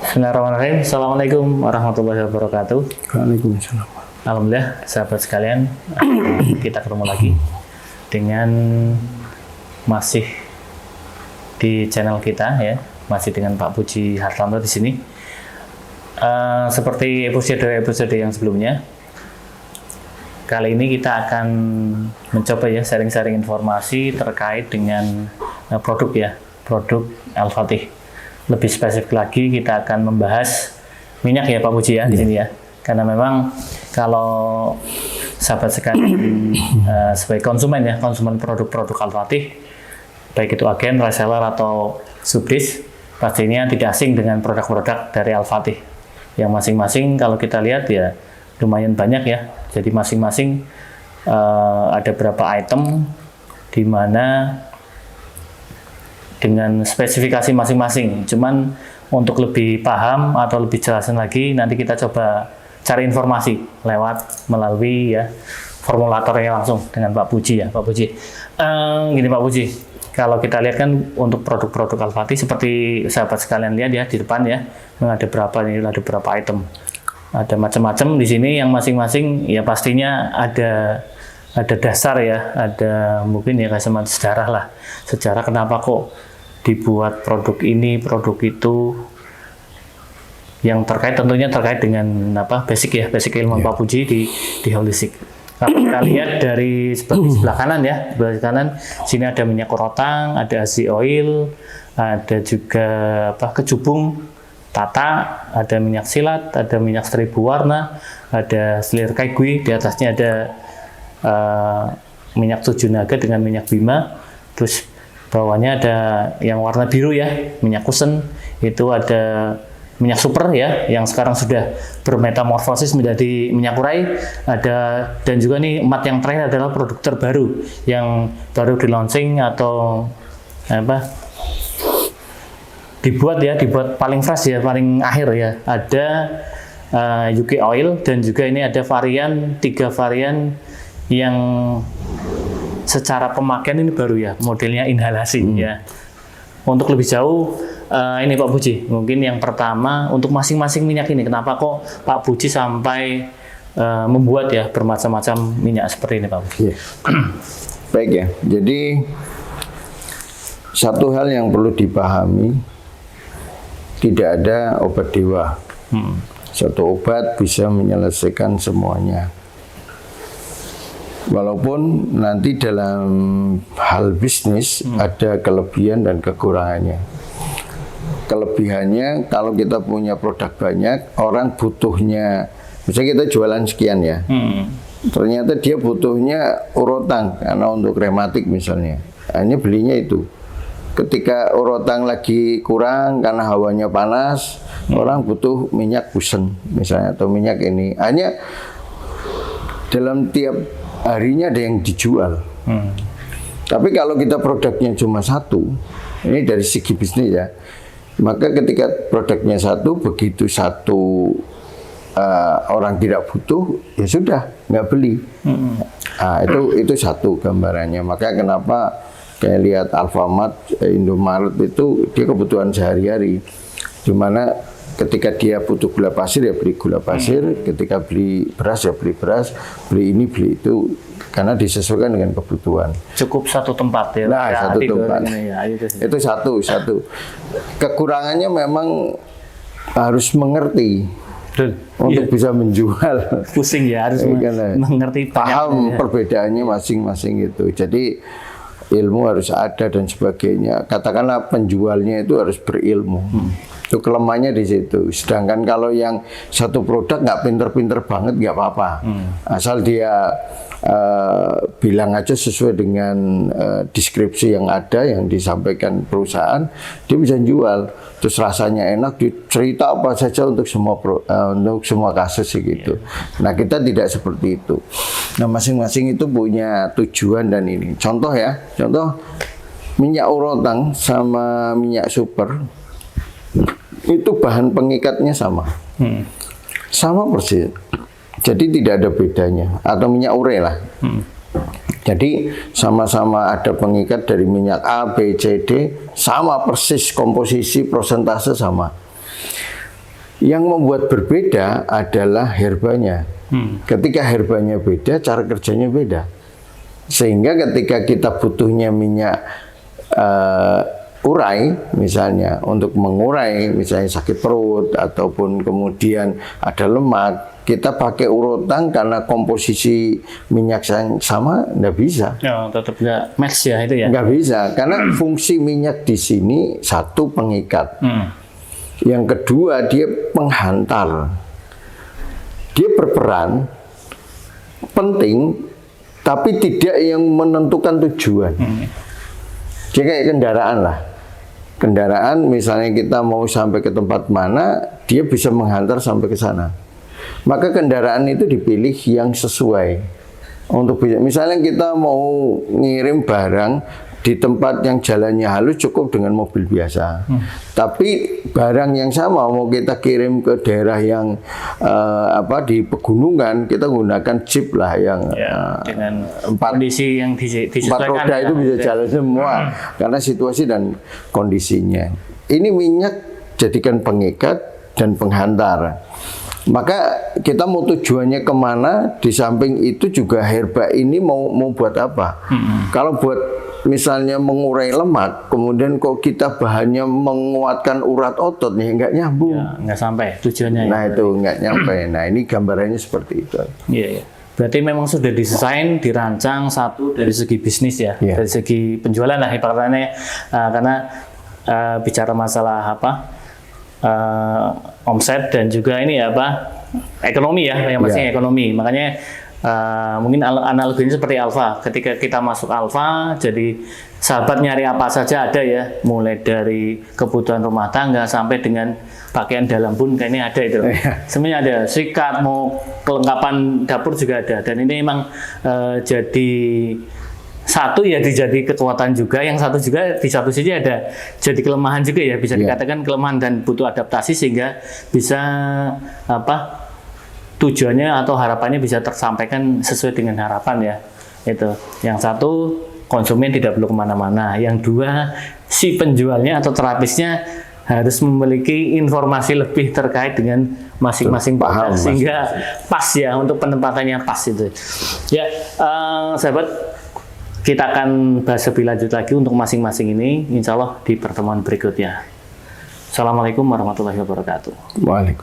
Bismillahirrahmanirrahim. Assalamualaikum warahmatullahi wabarakatuh. Waalaikumsalam. Alhamdulillah, sahabat sekalian, kita ketemu lagi dengan masih di channel kita ya, masih dengan Pak Puji Hartanto di sini. Seperti episode yang sebelumnya, kali ini kita akan mencoba ya sharing-sharing informasi terkait dengan produk ya, produk Al-Fatih. Lebih spesifik lagi kita akan membahas minyak ya Pak Puji ya di sini ya. Karena memang kalau sahabat sekalian sebagai konsumen ya, konsumen produk-produk Al-Fatih, baik itu agen, reseller atau subdis, pastinya tidak asing dengan produk-produk dari Al-Fatih. Yang masing-masing kalau kita lihat ya lumayan banyak ya. Jadi masing-masing ada beberapa item di mana dengan spesifikasi masing-masing. Cuman untuk lebih paham atau lebih jelasin lagi, nanti kita coba cari informasi melalui ya formulatornya langsung dengan Pak Puji ya. Pak Puji, gini Pak Puji, kalau kita lihat kan untuk produk-produk Al-Fatih seperti sahabat sekalian lihat ya di depan ya, ada berapa item, ada macam-macam di sini yang masing-masing ya pastinya ada dasar ya, ada mungkin ya kayak semacam sejarah lah, sejarah kenapa kok dibuat produk ini, produk itu, yang tentunya terkait dengan basic ilmu Pak Puji di holistik. Kalau kita lihat dari sebelah kanan ya, sebelah kanan sini ada minyak rotang, ada ASI oil, ada juga kecubung tata, ada minyak silat, ada minyak 1000 warna, ada selir kaigui, di atasnya ada minyak 7 naga dengan minyak bima, terus bawahnya ada yang warna biru ya, minyak kusen, itu ada minyak super ya, yang sekarang sudah bermetamorfosis menjadi minyak urai, ada, dan juga nih yang terakhir adalah produk terbaru yang baru di launching atau dibuat paling fresh ya, paling akhir ya, ada UK oil, dan juga ini ada 3 varian yang secara pemakaian ini baru ya, modelnya inhalasi ya. Untuk lebih jauh ini Pak Puji, mungkin yang pertama untuk masing-masing minyak ini, kenapa kok Pak Puji sampai membuat ya bermacam-macam minyak seperti ini Pak Puji? Ya. Baik ya, jadi satu hal yang perlu dipahami, tidak ada obat dewa. Satu obat bisa menyelesaikan semuanya. Walaupun nanti dalam hal bisnis ada kelebihan dan kekurangannya. Kelebihannya kalau kita punya produk banyak, orang butuhnya, misalnya kita jualan sekian ya, ternyata dia butuhnya urotang karena untuk rematik misalnya, hanya belinya itu. Ketika urotang lagi kurang karena hawanya panas, orang butuh minyak kusen misalnya atau minyak ini, hanya dalam tiap harinya ada yang dijual. Tapi kalau kita produknya cuma satu, ini dari segi bisnis ya, maka ketika produknya satu, begitu satu orang tidak butuh, ya sudah nggak beli. Nah, itu satu gambarannya. Maka kenapa kayak lihat Alfamart, Indomaret itu dia kebutuhan sehari-hari, dimana ketika dia butuh gula pasir ya beli gula pasir, ketika beli beras ya beli beras, beli ini beli itu, karena disesuaikan dengan kebutuhan. Cukup satu tempat ya. Nah, satu tempat. Ya, itu satu. Kekurangannya memang harus mengerti untuk bisa menjual. Pusing ya, harus mengerti paham perbedaannya masing-masing itu. Jadi ilmu harus ada dan sebagainya. Katakanlah penjualnya itu harus berilmu. Itu kelemahannya di situ. Sedangkan kalau yang satu produk nggak pinter-pinter banget nggak apa-apa, asal dia bilang aja sesuai dengan deskripsi yang ada yang disampaikan perusahaan, dia bisa jual. Terus rasanya enak, dicerita apa saja untuk semua kasus gitu. Nah, kita tidak seperti itu. Nah, masing-masing itu punya tujuan dan ini. Contoh minyak urotang sama minyak super itu bahan pengikatnya sama. Sama persis. Jadi tidak ada bedanya. Atau minyak ure lah. Jadi sama-sama ada pengikat dari minyak A, B, C, D, sama persis komposisi, prosentase sama. Yang membuat berbeda adalah herbanya. Ketika herbanya beda, cara kerjanya beda. Sehingga ketika kita butuhnya minyak urai, misalnya untuk mengurai misalnya sakit perut ataupun kemudian ada lemak, kita pakai urutan karena komposisi minyak sama, nggak bisa. Ya, tetap nggak match ya itu ya. Nggak bisa, karena fungsi minyak di sini satu pengikat. Yang kedua, dia penghantar. Dia berperan penting, tapi tidak yang menentukan tujuan. Jadi kayak kendaraan lah. Kendaraan misalnya kita mau sampai ke tempat mana, dia bisa menghantar sampai ke sana. Maka kendaraan itu dipilih yang sesuai. Untuk misalnya kita mau ngirim barang di tempat yang jalannya halus cukup dengan mobil biasa. Tapi barang yang sama mau kita kirim ke daerah yang di pegunungan, kita gunakan jeep lah yang dengan kondisi yang disesuaikan. 4 roda itu bisa jalan semua karena situasi dan kondisinya. Ini minyak jadikan pengikat dan penghantar. Maka kita mau tujuannya kemana, di samping itu juga herba ini mau buat apa. Kalau buat misalnya mengurai lemak, kemudian kok kita bahannya menguatkan urat otot, nih nggak nyambung. Ya, nggak sampai tujuannya. Nah itu nggak nyampe. Nah ini gambarannya seperti itu. Iya, iya. Berarti memang sudah didesain, dirancang satu dari segi bisnis ya, dari segi penjualan lah ibaratnya, karena bicara masalah omset dan juga ini ekonomi ya, yang pasti ekonomi. Makanya mungkin analoginya seperti Alfa. Ketika kita masuk Alfa, jadi sahabat nyari apa saja ada ya, mulai dari kebutuhan rumah tangga sampai dengan pakaian dalam pun kayaknya ada itu. Semuanya ada, sikat, mau kelengkapan dapur juga ada. Dan ini memang jadi satu ya dijadi kekuatan juga, yang satu juga di satu sisi ada jadi kelemahan juga ya, bisa dikatakan kelemahan dan butuh adaptasi sehingga bisa tujuannya atau harapannya bisa tersampaikan sesuai dengan harapan ya. Itu yang satu, konsumen tidak perlu kemana-mana. Yang dua, si penjualnya atau terapisnya harus memiliki informasi lebih terkait dengan masing-masing produk sehingga pas ya, untuk penempatannya pas itu ya. Sahabat, kita akan bahas lebih lanjut lagi untuk masing-masing ini, insya Allah di pertemuan berikutnya. Assalamualaikum warahmatullahi wabarakatuh. Waalaikumsalam.